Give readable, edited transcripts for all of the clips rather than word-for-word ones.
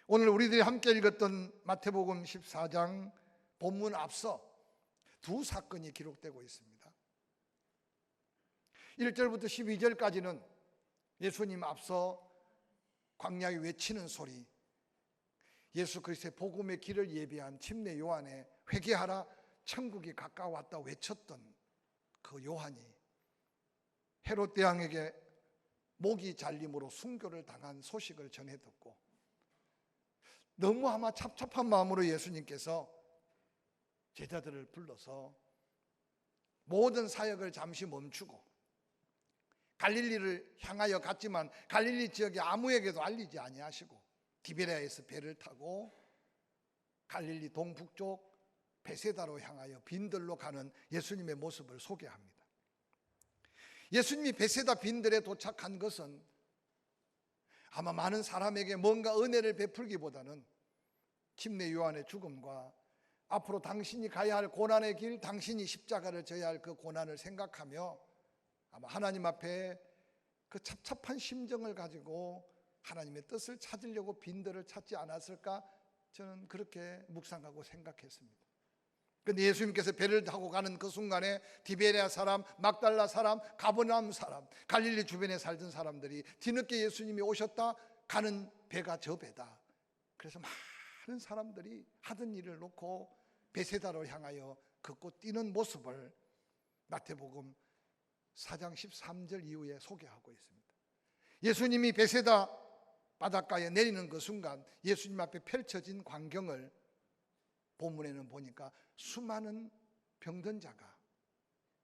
오늘 우리들이 함께 읽었던 마태복음 14장 본문 앞서 두 사건이 기록되고 있습니다. 1절부터 12절까지는 예수님 앞서 광야에 외치는 소리, 예수 그리스도의 복음의 길을 예비한 침례 요한의 회개하라 천국이 가까웠다 외쳤던 그 요한이 헤롯 대왕에게 목이 잘림으로 순교를 당한 소식을 전해 듣고 너무 아마 찹찹한 마음으로 예수님께서 제자들을 불러서 모든 사역을 잠시 멈추고 갈릴리를 향하여 갔지만 갈릴리 지역에 아무에게도 알리지 아니하시고 디베랴에서 배를 타고 갈릴리 동북쪽 베세다로 향하여 빈들로 가는 예수님의 모습을 소개합니다. 예수님이 베세다 빈들에 도착한 것은 아마 많은 사람에게 뭔가 은혜를 베풀기보다는 침례 요한의 죽음과 앞으로 당신이 가야 할 고난의 길, 당신이 십자가를 져야 할 그 고난을 생각하며 아마 하나님 앞에 그 찹찹한 심정을 가지고 하나님의 뜻을 찾으려고 빈들을 찾지 않았을까? 저는 그렇게 묵상하고 생각했습니다. 그런데 예수님께서 배를 타고 가는 그 순간에 디베랴 사람, 막달라 사람, 가버나움 사람, 갈릴리 주변에 살던 사람들이 뒤늦게 예수님이 오셨다 가는 배가 저 배다. 그래서 많은 사람들이 하던 일을 놓고 베세다로 향하여 걷고 뛰는 모습을 마태복음 4장 13절 이후에 소개하고 있습니다. 예수님이 베세다 바닷가에 내리는 그 순간 예수님 앞에 펼쳐진 광경을 본문에는 보니까 수많은 병든 자가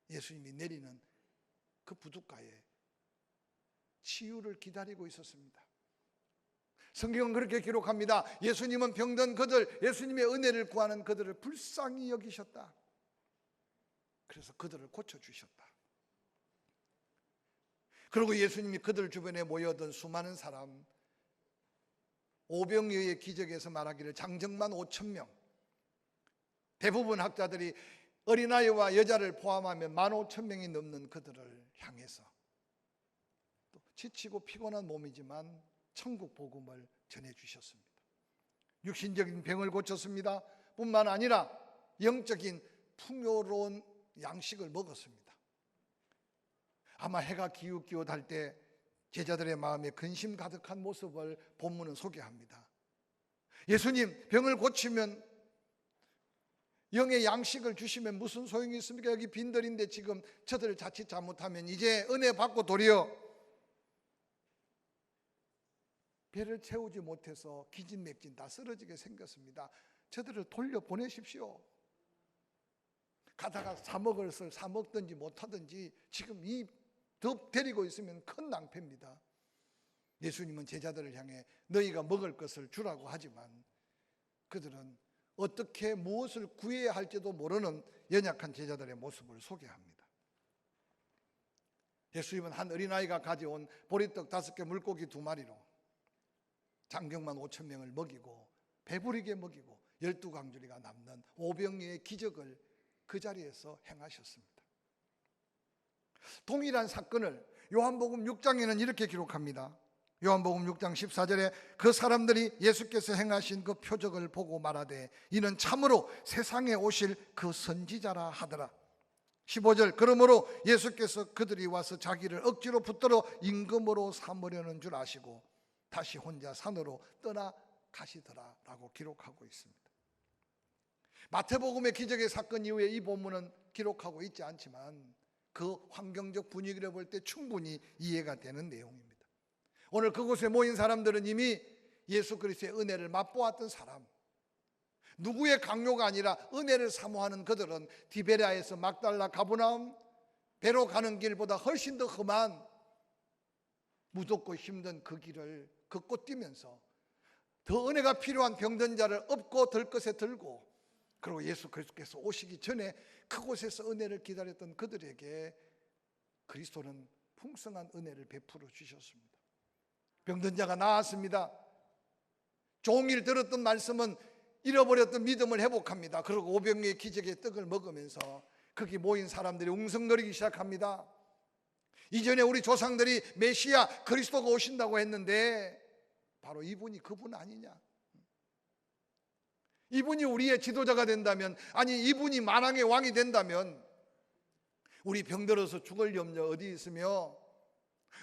예수님이 내리는 그 부둣가에 치유를 기다리고 있었습니다. 성경은 그렇게 기록합니다. 예수님은 병든 그들, 예수님의 은혜를 구하는 그들을 불쌍히 여기셨다. 그래서 그들을 고쳐주셨다. 그리고 예수님이 그들 주변에 모여든 수많은 사람, 오병이어의 기적에서 말하기를 장정만 5,000명, 대부분 학자들이 어린아이와 여자를 포함하면 15,000명이 넘는 그들을 향해서 또 지치고 피곤한 몸이지만 천국 복음을 전해주셨습니다. 육신적인 병을 고쳤습니다. 뿐만 아니라 영적인 풍요로운 양식을 먹었습니다. 아마 해가 기웃기웃할 때 제자들의 마음에 근심 가득한 모습을 본문은 소개합니다. 예수님, 병을 고치면, 영의 양식을 주시면 무슨 소용이 있습니까? 여기 빈들인데 지금 저들 자칫 잘못하면 이제 은혜 받고 도리어 배를 채우지 못해서 기진맥진 다 쓰러지게 생겼습니다. 저들을 돌려보내십시오. 가다가 사 먹을 것을 사 먹든지 못하든지 지금 이 더 데리고 있으면 큰 낭패입니다. 예수님은 제자들을 향해 너희가 먹을 것을 주라고 하지만 그들은 어떻게 무엇을 구해야 할지도 모르는 연약한 제자들의 모습을 소개합니다. 예수님은 한 어린아이가 가져온 보리떡 5개 물고기 2마리로 장정만 5,000명을 먹이고 배부르게 먹이고 12광주리가 남는 오병이어의 기적을 그 자리에서 행하셨습니다. 동일한 사건을 요한복음 6장에는 이렇게 기록합니다. 요한복음 6장 14절에 그 사람들이 예수께서 행하신 그 표적을 보고 말하되 이는 참으로 세상에 오실 그 선지자라 하더라. 15절 그러므로 예수께서 그들이 와서 자기를 억지로 붙들어 임금으로 삼으려는 줄 아시고 다시 혼자 산으로 떠나가시더라 라고 기록하고 있습니다. 마태복음의 기적의 사건 이후에 이 본문은 기록하고 있지 않지만 그 환경적 분위기를 볼 때 충분히 이해가 되는 내용입니다. 오늘 그곳에 모인 사람들은 이미 예수 그리스도의 은혜를 맛보았던 사람, 누구의 강요가 아니라 은혜를 사모하는 그들은 디베랴에서 막달라 가버나움 배로 가는 길보다 훨씬 더 험한 무덥고 힘든 그 길을 걷고 뛰면서 더 은혜가 필요한 병든 자를 업고 들 것에 들고, 그리고 예수 그리스도께서 오시기 전에 그곳에서 은혜를 기다렸던 그들에게 그리스도는 풍성한 은혜를 베풀어 주셨습니다. 병든 자가 나았습니다. 종일 들었던 말씀은 잃어버렸던 믿음을 회복합니다. 그리고 오병이의 기적의 떡을 먹으면서 거기 모인 사람들이 웅성거리기 시작합니다. 이전에 우리 조상들이 메시아 그리스도가 오신다고 했는데 바로 이분이 그분 아니냐, 이분이 우리의 지도자가 된다면, 아니 이분이 만왕의 왕이 된다면 우리 병들어서 죽을 염려 어디 있으며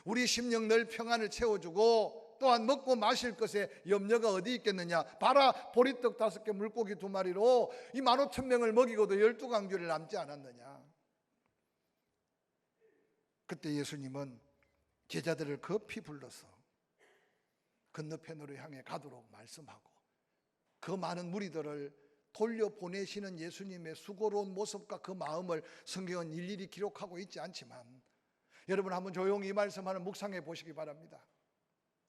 우리 심령 늘 평안을 채워주고 또한 먹고 마실 것에 염려가 어디 있겠느냐. 봐라, 보리떡 5개 물고기 2마리로 이 15,000명을 먹이고도 12강주를 남지 않았느냐. 그때 예수님은 제자들을 급히 불러서 건너편으로 향해 가도록 말씀하고 그 많은 무리들을 돌려보내시는 예수님의 수고로운 모습과 그 마음을 성경은 일일이 기록하고 있지 않지만 여러분 한번 조용히 이 말씀을 묵상해 보시기 바랍니다.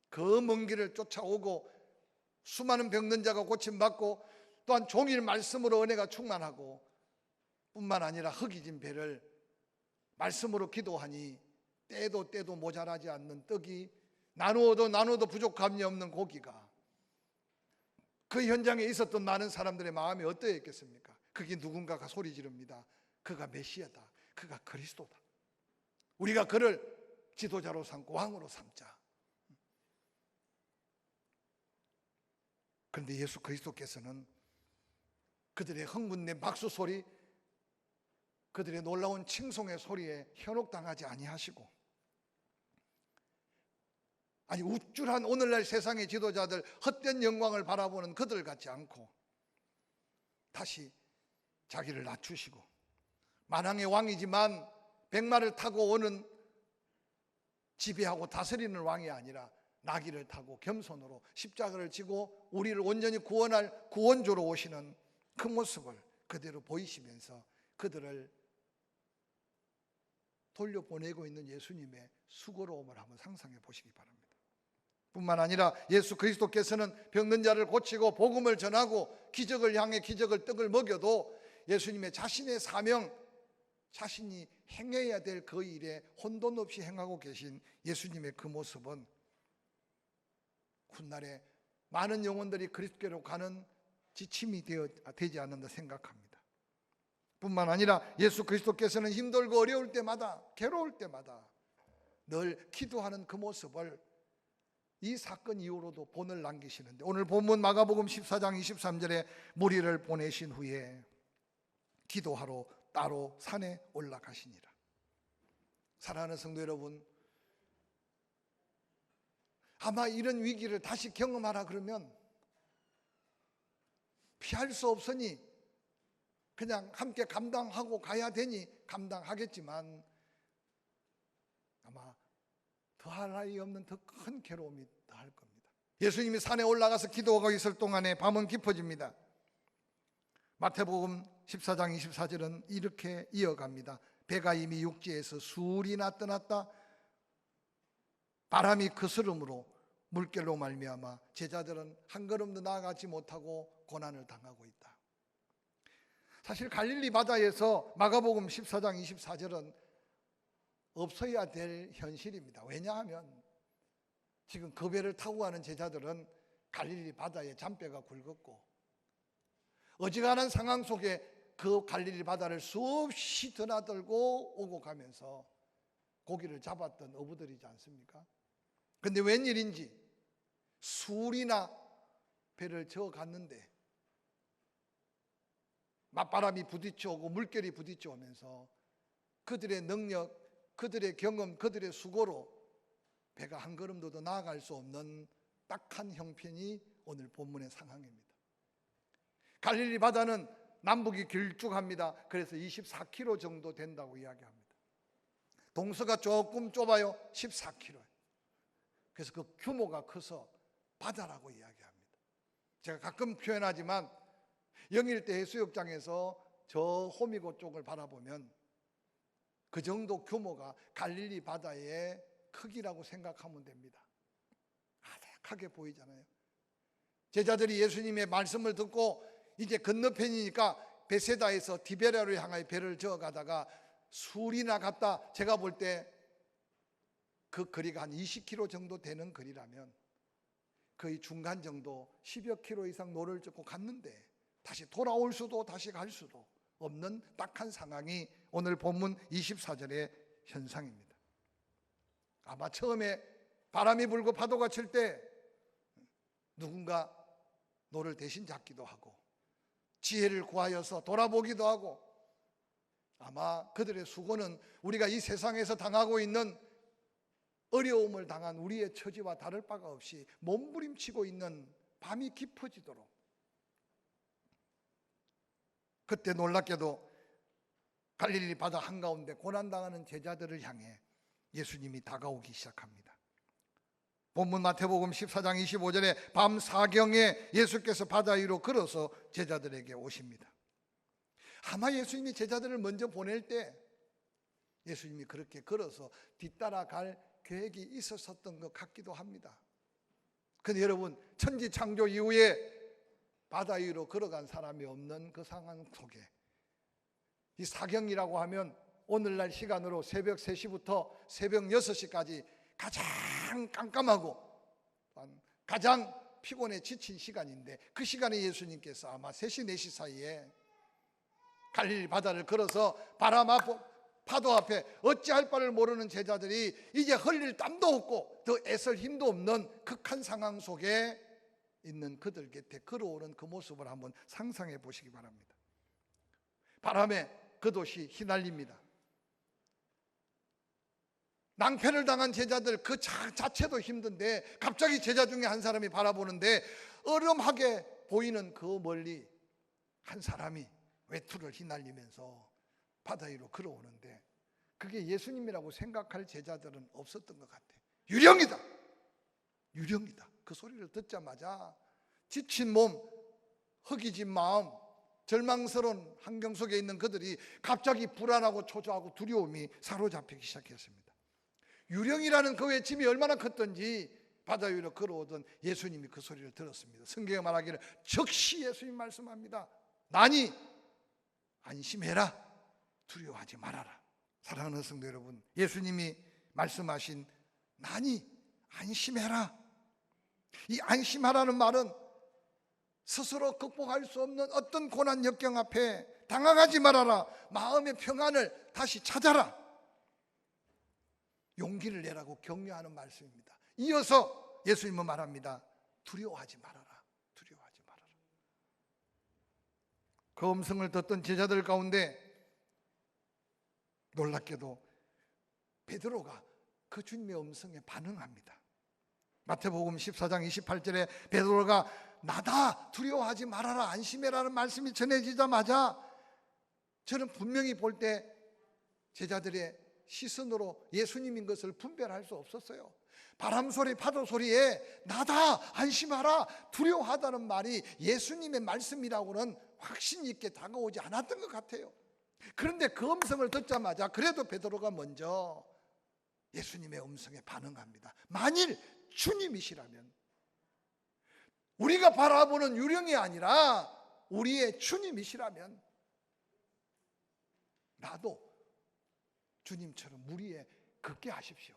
그 먼 길을 쫓아오고 수많은 병든 자가 고침받고 또한 종일 말씀으로 은혜가 충만하고 뿐만 아니라 흙이진 배를 말씀으로 기도하니 때도 모자라지 않는 떡이 나누어도 부족함이 없는 고기가, 그 현장에 있었던 많은 사람들의 마음이 어떠했겠습니까? 그게 누군가가 소리 지릅니다. 그가 메시아다, 그가 그리스도다, 우리가 그를 지도자로 삼고 왕으로 삼자. 그런데 예수 그리스도께서는 그들의 흥분된 박수 소리, 그들의 놀라운 칭송의 소리에 현혹당하지 아니하시고, 아니 우쭐한 오늘날 세상의 지도자들 헛된 영광을 바라보는 그들 같지 않고 다시 자기를 낮추시고 만왕의 왕이지만 백마를 타고 오는 지배하고 다스리는 왕이 아니라 나귀를 타고 겸손으로 십자가를 지고 우리를 온전히 구원할 구원주로 오시는 그 모습을 그대로 보이시면서 그들을 돌려보내고 있는 예수님의 수고로움을 한번 상상해 보시기 바랍니다. 뿐만 아니라 예수 그리스도께서는 병든 자를 고치고 복음을 전하고 기적을 향해 기적을 떡을 먹여도 예수님의 자신의 사명, 자신이 행해야 될 그 일에 혼돈 없이 행하고 계신 예수님의 그 모습은 훗날에 많은 영혼들이 그리스도께로 가는 지침이 되지 않는다 생각합니다. 뿐만 아니라 예수 그리스도께서는 힘들고 어려울 때마다, 괴로울 때마다 늘 기도하는 그 모습을 이 사건 이후로도 본을 남기시는데, 오늘 본문 마가복음 14장 23절에 무리를 보내신 후에 기도하러 따로 산에 올라가시니라. 사랑하는 성도 여러분, 아마 이런 위기를 다시 경험하라 그러면 피할 수 없으니 그냥 함께 감당하고 가야 되니 감당하겠지만 아마 더할 나위 없는 더 큰 괴로움이 더할 겁니다. 예수님이 산에 올라가서 기도하고 있을 동안에 밤은 깊어집니다. 마태복음 14장 24절은 이렇게 이어갑니다. 배가 이미 육지에서 술이나 떠났다. 바람이 거스름으로 물결로 말미암아 제자들은 한 걸음도 나아가지 못하고 고난을 당하고 있다. 사실 갈릴리 바다에서 마가복음 14장 24절은 없어야 될 현실입니다. 왜냐하면 지금 그 배를 타고 가는 제자들은 갈릴리 바다에 잔뼈가 굵었고 어지간한 상황 속에 그 갈릴리 바다를 수없이 드나들고 오고 가면서 고기를 잡았던 어부들이지 않습니까? 그런데 웬일인지 술이나 배를 저어 갔는데 맞바람이 부딪혀오고 물결이 부딪혀오면서 그들의 능력, 그들의 경험, 그들의 수고로 배가 한 걸음도 더 나아갈 수 없는 딱한 형편이 오늘 본문의 상황입니다. 갈릴리 바다는 남북이 길쭉합니다. 그래서 24km 정도 된다고 이야기합니다. 동서가 조금 좁아요. 14km. 그래서 그 규모가 커서 바다라고 이야기합니다. 제가 가끔 표현하지만 영일대 해수욕장에서 저 호미곶 쪽을 바라보면 그 정도 규모가 갈릴리 바다의 크기라고 생각하면 됩니다. 아득하게 보이잖아요. 제자들이 예수님의 말씀을 듣고 이제 건너편이니까 베세다에서 디베랴로 향하여 배를 저어가다가 술이나 갔다. 제가 볼 때 그 거리가 한 20km 정도 되는 거리라면 거의 중간 정도 10여 킬로 이상 노를 젓고 갔는데 다시 돌아올 수도 다시 갈 수도 없는 딱한 상황이 오늘 본문 24절의 현상입니다. 아마 처음에 바람이 불고 파도가 칠 때 누군가 노를 대신 잡기도 하고 지혜를 구하여서 돌아보기도 하고, 아마 그들의 수고는 우리가 이 세상에서 당하고 있는 어려움을 당한 우리의 처지와 다를 바가 없이 몸부림치고 있는 밤이 깊어지도록, 그때 놀랍게도 갈릴리 바다 한가운데 고난당하는 제자들을 향해 예수님이 다가오기 시작합니다. 본문 마태복음 14장 25절에 밤 사경에 예수께서 바다 위로 걸어서 제자들에게 오십니다. 아마 예수님이 제자들을 먼저 보낼 때 예수님이 그렇게 걸어서 뒤따라 갈 계획이 있었던 것 같기도 합니다. 근데 여러분, 천지 창조 이후에 바다 위로 걸어간 사람이 없는 그 상황 속에 이 사경이라고 하면 오늘날 시간으로 새벽 3시부터 새벽 6시까지 가장 깜깜하고 가장 피곤해 지친 시간인데, 그 시간에 예수님께서 아마 3시 4시 사이에 갈릴리 바다를 걸어서 바람 앞 파도 앞에 어찌할 바를 모르는 제자들이 이제 흘릴 땀도 없고 더 애쓸 힘도 없는 극한 상황 속에 있는 그들 곁에 걸어오는 그 모습을 한번 상상해 보시기 바랍니다. 바람에 그 도시 휘날립니다. 낭패를 당한 제자들 그 자체도 힘든데 갑자기 제자 중에 한 사람이 바라보는데 어렴하게 보이는 그 멀리 한 사람이 외투를 휘날리면서 바다 위로 걸어오는데, 그게 예수님이라고 생각할 제자들은 없었던 것 같아요. 유령이다, 유령이다. 그 소리를 듣자마자 지친 몸, 허기진 마음, 절망스러운 환경 속에 있는 그들이 갑자기 불안하고 초조하고 두려움이 사로잡히기 시작했습니다. 유령이라는 그 외침이 얼마나 컸던지 바다 위로 걸어오던 예수님이 그 소리를 들었습니다. 성경에 말하기를 즉시 예수님 말씀합니다. 나니 안심해라, 두려워하지 말아라. 사랑하는 성도 여러분, 예수님이 말씀하신 나니 안심해라, 이 안심하라는 말은 스스로 극복할 수 없는 어떤 고난 역경 앞에 당황하지 말아라, 마음의 평안을 다시 찾아라, 용기를 내라고 격려하는 말씀입니다. 이어서 예수님은 말합니다. 두려워하지 말아라, 두려워하지 말아라. 그 음성을 듣던 제자들 가운데 놀랍게도 베드로가 그 주님의 음성에 반응합니다. 마태복음 14장 28절에 베드로가 나다, 두려워하지 말아라, 안심해라는 말씀이 전해지자마자 저는 분명히 볼 때 제자들의 시선으로 예수님인 것을 분별할 수 없었어요. 바람 소리, 파도 소리에 나다, 안심하라, 두려워하다는 말이 예수님의 말씀이라고는 확신 있게 다가오지 않았던 것 같아요. 그런데 그 음성을 듣자마자 그래도 베드로가 먼저 예수님의 음성에 반응합니다. 만일 주님이시라면, 우리가 바라보는 유령이 아니라 우리의 주님이시라면 나도 주님처럼 물 위에 걷게 하십시오.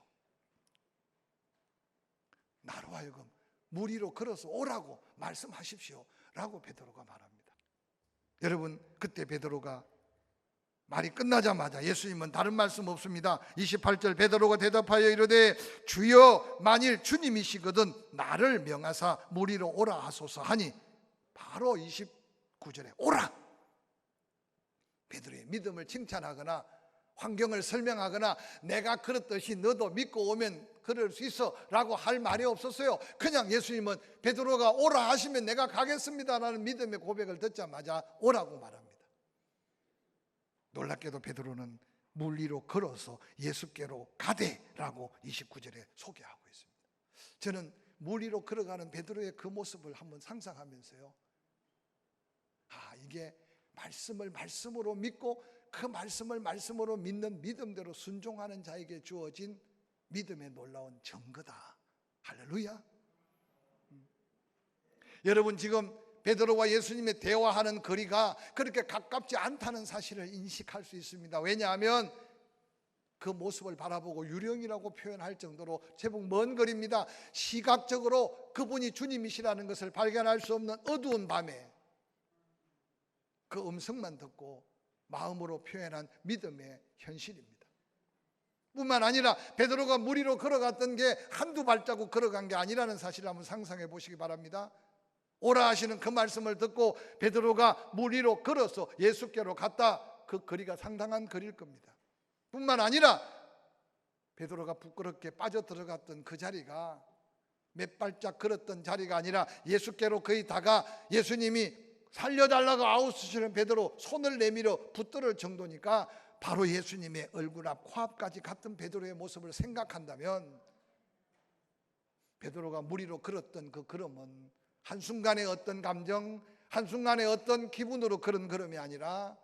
나로 하여금 물 위로 걸어서 오라고 말씀하십시오 라고 베드로가 말합니다. 여러분, 그때 베드로가 말이 끝나자마자 예수님은 다른 말씀 없습니다. 28절 베드로가 대답하여 이르되 주여 만일 주님이시거든 나를 명하사 물 위로 오라 하소서 하니 바로 29절에 오라. 베드로의 믿음을 칭찬하거나 환경을 설명하거나 내가 그렇듯이 너도 믿고 오면 그럴 수 있어 라고 할 말이 없었어요. 그냥 예수님은 베드로가 오라 하시면 내가 가겠습니다 라는 믿음의 고백을 듣자마자 오라고 말합니다. 놀랍게도 베드로는 물 위로 걸어서 예수께로 가되라고 29절에 소개하고 있습니다. 저는 물 위로 걸어가는 베드로의 그 모습을 한번 상상하면서요, 이게 말씀을 말씀으로 믿고 그 말씀을 말씀으로 믿는 믿음대로 순종하는 자에게 주어진 믿음의 놀라운 증거다. 할렐루야. 여러분, 지금 베드로와 예수님의 대화하는 거리가 그렇게 가깝지 않다는 사실을 인식할 수 있습니다. 왜냐하면 그 모습을 바라보고 유령이라고 표현할 정도로 제법 먼 거리입니다. 시각적으로 그분이 주님이시라는 것을 발견할 수 없는 어두운 밤에 그 음성만 듣고 마음으로 표현한 믿음의 현실입니다. 뿐만 아니라 베드로가 물 위로 걸어갔던 게 한두 발자국 걸어간 게 아니라는 사실을 한번 상상해 보시기 바랍니다. 오라 하시는 그 말씀을 듣고 베드로가 물 위로 걸어서 예수께로 갔다. 그 거리가 상당한 거리일 겁니다. 뿐만 아니라 베드로가 부끄럽게 빠져들어갔던 그 자리가 몇 발짝 걸었던 자리가 아니라 예수께로 거의 다가 예수님이 살려달라고 아우스시는 베드로 손을 내밀어 붙들을 정도니까 바로 예수님의 얼굴 앞 코앞까지 갔던 베드로의 모습을 생각한다면 베드로가 물 위로 걸었던 그 걸음은 한순간의 어떤 감정, 한순간의 어떤 기분으로 그런 걸음이 아니라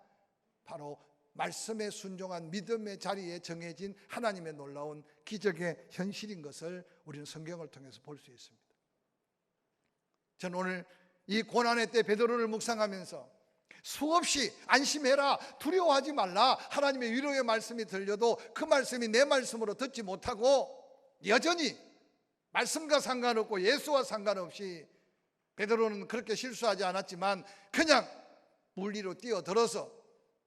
바로 말씀에 순종한 믿음의 자리에 정해진 하나님의 놀라운 기적의 현실인 것을 우리는 성경을 통해서 볼 수 있습니다. 저는 오늘 이 고난의 때 베드로를 묵상하면서 수없이 안심해라, 두려워하지 말라, 하나님의 위로의 말씀이 들려도 그 말씀이 내 말씀으로 듣지 못하고 여전히 말씀과 상관없고 예수와 상관없이 베드로는 그렇게 실수하지 않았지만 그냥 물 위로 뛰어들어서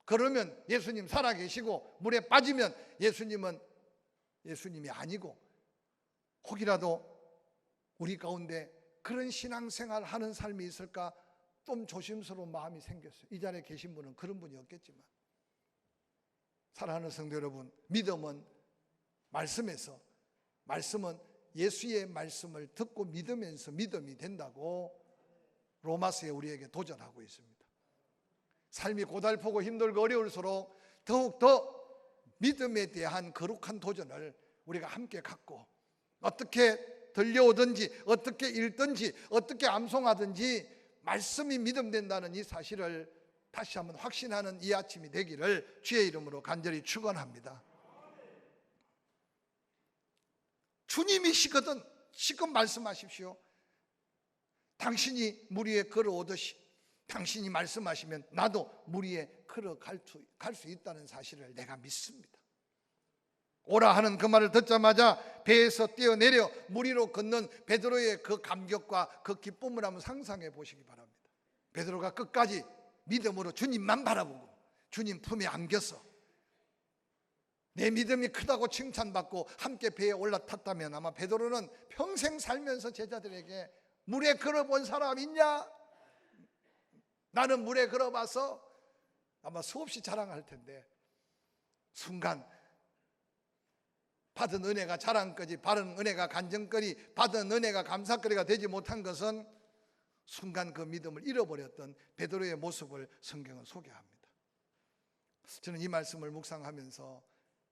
그러면 예수님 살아계시고 물에 빠지면 예수님이 아니고 혹이라도 우리 가운데 그런 신앙생활 하는 삶이 있을까 좀 조심스러운 마음이 생겼어요. 이 자리에 계신 분은 그런 분이 없겠지만 사랑하는 성도 여러분, 믿음은 말씀에서, 말씀은 예수의 말씀을 듣고 믿으면서 믿음이 된다고 로마서에 우리에게 도전하고 있습니다. 삶이 고달프고 힘들고 어려울수록 더욱더 믿음에 대한 거룩한 도전을 우리가 함께 갖고 어떻게 들려오든지 어떻게 읽든지 어떻게 암송하든지 말씀이 믿음된다는 이 사실을 다시 한번 확신하는 이 아침이 되기를 주의 이름으로 간절히 축원합니다. 주님이시거든 지금 말씀하십시오. 당신이 물 위에 걸어오듯이 당신이 말씀하시면 나도 물 위에 걸어갈 수 있다는 사실을 내가 믿습니다. 오라 하는 그 말을 듣자마자 배에서 뛰어내려 물 위로 걷는 베드로의 그 감격과 그 기쁨을 한번 상상해 보시기 바랍니다. 베드로가 끝까지 믿음으로 주님만 바라보고 주님 품에 안겨서 내 믿음이 크다고 칭찬받고 함께 배에 올라탔다면 아마 베드로는 평생 살면서 제자들에게 물에 걸어본 사람 있냐? 나는 물에 걸어봐서 아마 수없이 자랑할 텐데 순간 받은 은혜가 자랑거리, 받은 은혜가 간증거리, 받은 은혜가 감사거리가 되지 못한 것은 순간 그 믿음을 잃어버렸던 베드로의 모습을 성경은 소개합니다. 저는 이 말씀을 묵상하면서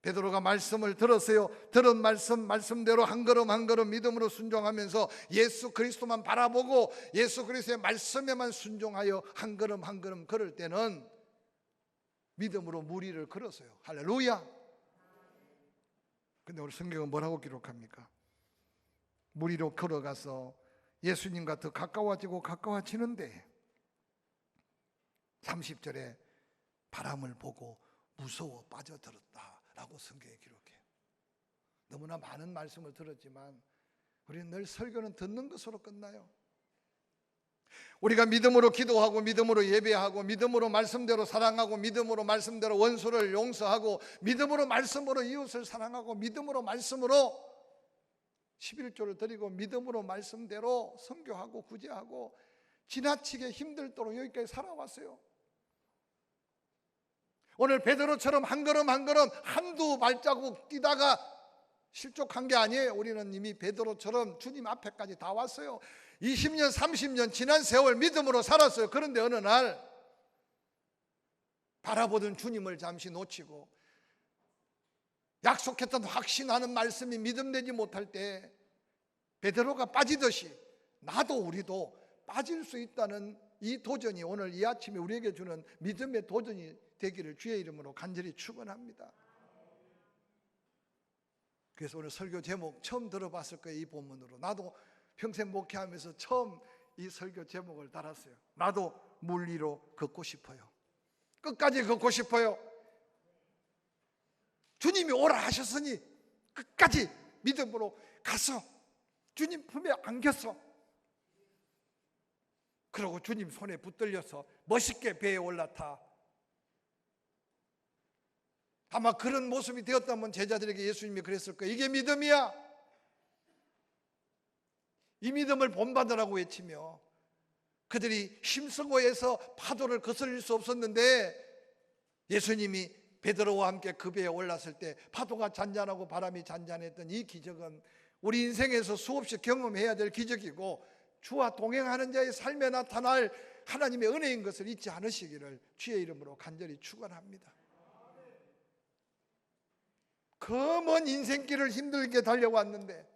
베드로가 말씀을 들었어요. 들은 말씀대로 한 걸음 한 걸음 믿음으로 순종하면서 예수 그리스도만 바라보고 예수 그리스도의 말씀에만 순종하여 한 걸음 한 걸음 걸을 때는 믿음으로 물 위를 걸었어요. 할렐루야. 근데 우리 성경은 뭐라고 기록합니까? 물 위로 걸어가서 예수님과 더 가까워지는데 30절에 바람을 보고 무서워 빠져들었다라고 성경에 기록해요. 너무나 많은 말씀을 들었지만 우리는 늘 설교는 듣는 것으로 끝나요. 우리가 믿음으로 기도하고 믿음으로 예배하고 믿음으로 말씀대로 사랑하고 믿음으로 말씀대로 원수를 용서하고 믿음으로 말씀으로 이웃을 사랑하고 믿음으로 말씀으로 11조를 드리고 믿음으로 말씀대로 선교하고 구제하고 지나치게 힘들도록 여기까지 살아왔어요. 오늘 베드로처럼 한 걸음 한 걸음 한두 발자국 뛰다가 실족한 게 아니에요. 우리는 이미 베드로처럼 주님 앞에까지 다 왔어요. 20년 30년 지난 세월 믿음으로 살았어요. 그런데 어느 날 바라보던 주님을 잠시 놓치고 약속했던 확신하는 말씀이 믿음되지 못할 때 베드로가 빠지듯이 나도 우리도 빠질 수 있다는 이 도전이 오늘 이 아침에 우리에게 주는 믿음의 도전이 되기를 주의 이름으로 간절히 축원합니다. 그래서 오늘 설교 제목 처음 들어봤을 거예요. 이 본문으로 나도 평생 목회하면서 처음 이 설교 제목을 달았어요. 나도 물 위로 걷고 싶어요. 끝까지 걷고 싶어요. 주님이 오라 하셨으니 끝까지 믿음으로 가서 주님 품에 안겼어. 그리고 주님 손에 붙들려서 멋있게 배에 올라타. 아마 그런 모습이 되었다면 제자들에게 예수님이 그랬을 거예요. 이게 믿음이야. 이 믿음을 본받으라고 외치며 그들이 힘쓰고해서 파도를 거슬릴 수 없었는데 예수님이 베드로와 함께 그 배에 올랐을 때 파도가 잔잔하고 바람이 잔잔했던 이 기적은 우리 인생에서 수없이 경험해야 될 기적이고 주와 동행하는 자의 삶에 나타날 하나님의 은혜인 것을 잊지 않으시기를 주의 이름으로 간절히 축원합니다. 그 먼 인생길을 힘들게 달려왔는데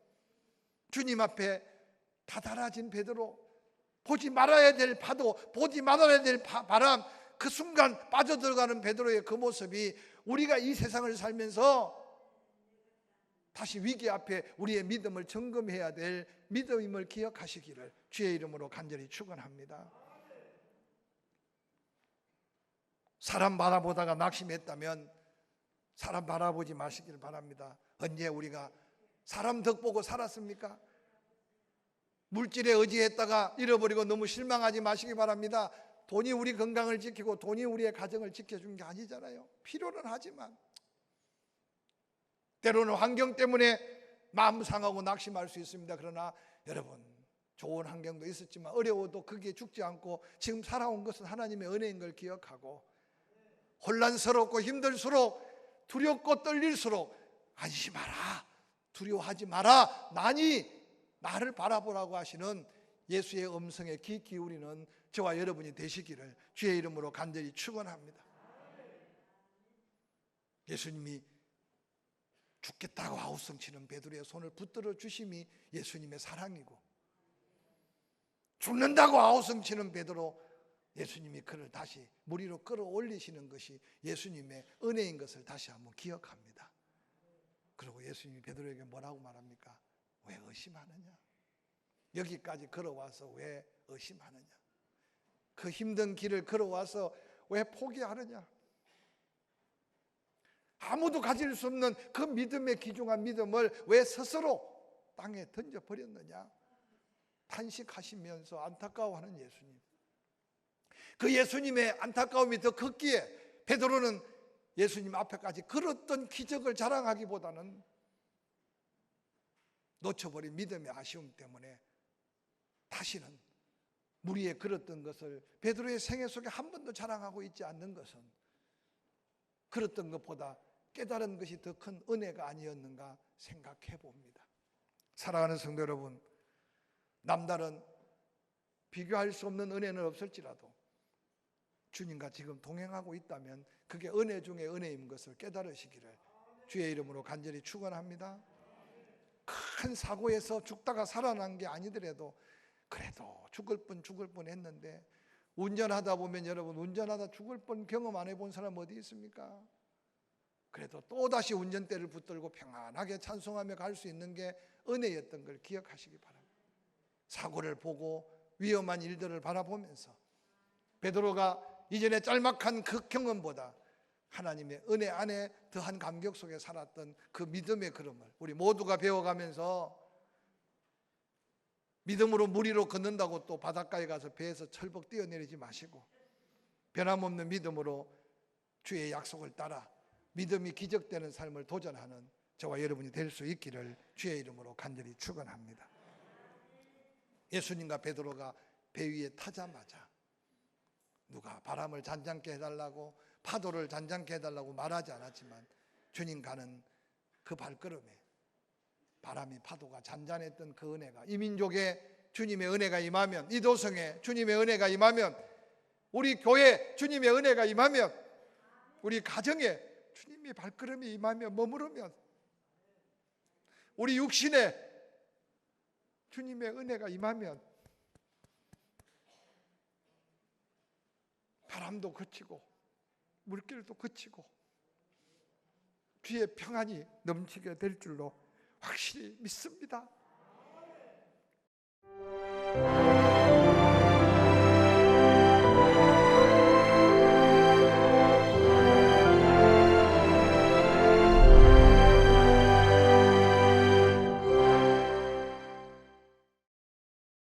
주님 앞에 다다라진 베드로, 보지 말아야 될 파도, 보지 말아야 될 바람, 그 순간 빠져들어가는 베드로의 그 모습이 우리가 이 세상을 살면서 다시 위기 앞에 우리의 믿음을 점검해야 될 믿음임을 기억하시기를 주의 이름으로 간절히 축원합니다. 사람 바라보다가 낙심했다면 사람 바라보지 마시기를 바랍니다. 언제 우리가 사람 덕 보고 살았습니까? 물질에 의지했다가 잃어버리고 너무 실망하지 마시기 바랍니다. 돈이 우리 건강을 지키고 돈이 우리의 가정을 지켜준 게 아니잖아요. 필요는 하지만 때로는 환경 때문에 마음 상하고 낙심할 수 있습니다. 그러나 여러분, 좋은 환경도 있었지만 어려워도 거기에 죽지 않고 지금 살아온 것은 하나님의 은혜인 걸 기억하고 혼란스럽고 힘들수록 두렵고 떨릴수록 안심하라, 두려워하지 마라, 나니 나를 바라보라고 하시는 예수의 음성에 귀 기울이는 저와 여러분이 되시기를 주의 이름으로 간절히 축원합니다. 예수님이 죽겠다고 아우성치는 베드로의 손을 붙들어 주심이 예수님의 사랑이고, 죽는다고 아우성치는 베드로, 예수님이 그를 다시 물 위로 끌어올리시는 것이 예수님의 은혜인 것을 다시 한번 기억합니다. 그리고 예수님이 베드로에게 뭐라고 말합니까? 왜 의심하느냐? 여기까지 걸어와서 왜 의심하느냐? 그 힘든 길을 걸어와서 왜 포기하느냐? 아무도 가질 수 없는 그 믿음의 귀중한 믿음을 왜 스스로 땅에 던져버렸느냐? 탄식하시면서 안타까워하는 예수님. 그 예수님의 안타까움이 더 컸기에 베드로는 예수님 앞에까지 걸었던 기적을 자랑하기보다는 놓쳐버린 믿음의 아쉬움 때문에 다시는 물 위에 걸었던 것을 베드로의 생애 속에 한 번도 자랑하고 있지 않는 것은 걸었던 것보다 깨달은 것이 더 큰 은혜가 아니었는가 생각해 봅니다. 사랑하는 성도 여러분, 남다른 비교할 수 없는 은혜는 없을지라도 주님과 지금 동행하고 있다면 그게 은혜 중에 은혜인 것을 깨달으시기를 주의 이름으로 간절히 축원합니다. 큰 사고에서 죽다가 살아난 게 아니더라도 그래도 죽을 뻔 했는데, 운전하다 보면 여러분, 운전하다 죽을 뻔 경험 안 해본 사람 어디 있습니까? 그래도 또다시 운전대를 붙들고 평안하게 찬송하며 갈 수 있는 게 은혜였던 걸 기억하시기 바랍니다. 사고를 보고 위험한 일들을 바라보면서 베드로가 이전에 짤막한 그 경험보다 하나님의 은혜 안에 더한 감격 속에 살았던 그 믿음의 걸음을 우리 모두가 배워가면서, 믿음으로 물 위로 걷는다고 또 바닷가에 가서 배에서 철벅 뛰어내리지 마시고 변함없는 믿음으로 주의 약속을 따라 믿음이 기적되는 삶을 도전하는 저와 여러분이 될 수 있기를 주의 이름으로 간절히 축원합니다. 예수님과 베드로가 배 위에 타자마자 누가 바람을 잔잔케 해달라고, 파도를 잔잔케 해달라고 말하지 않았지만 주님 가는 그 발걸음에 바람이 파도가 잔잔했던 그 은혜가, 이 민족에 주님의 은혜가 임하면, 이 도성에 주님의 은혜가 임하면, 우리 교회에 주님의 은혜가 임하면, 우리 가정에 주님의 발걸음이 임하며 머무르면, 우리 육신에 주님의 은혜가 임하면 바람도 그치고 물길도 그치고 주의 평안이 넘치게 될 줄로 확실히 믿습니다.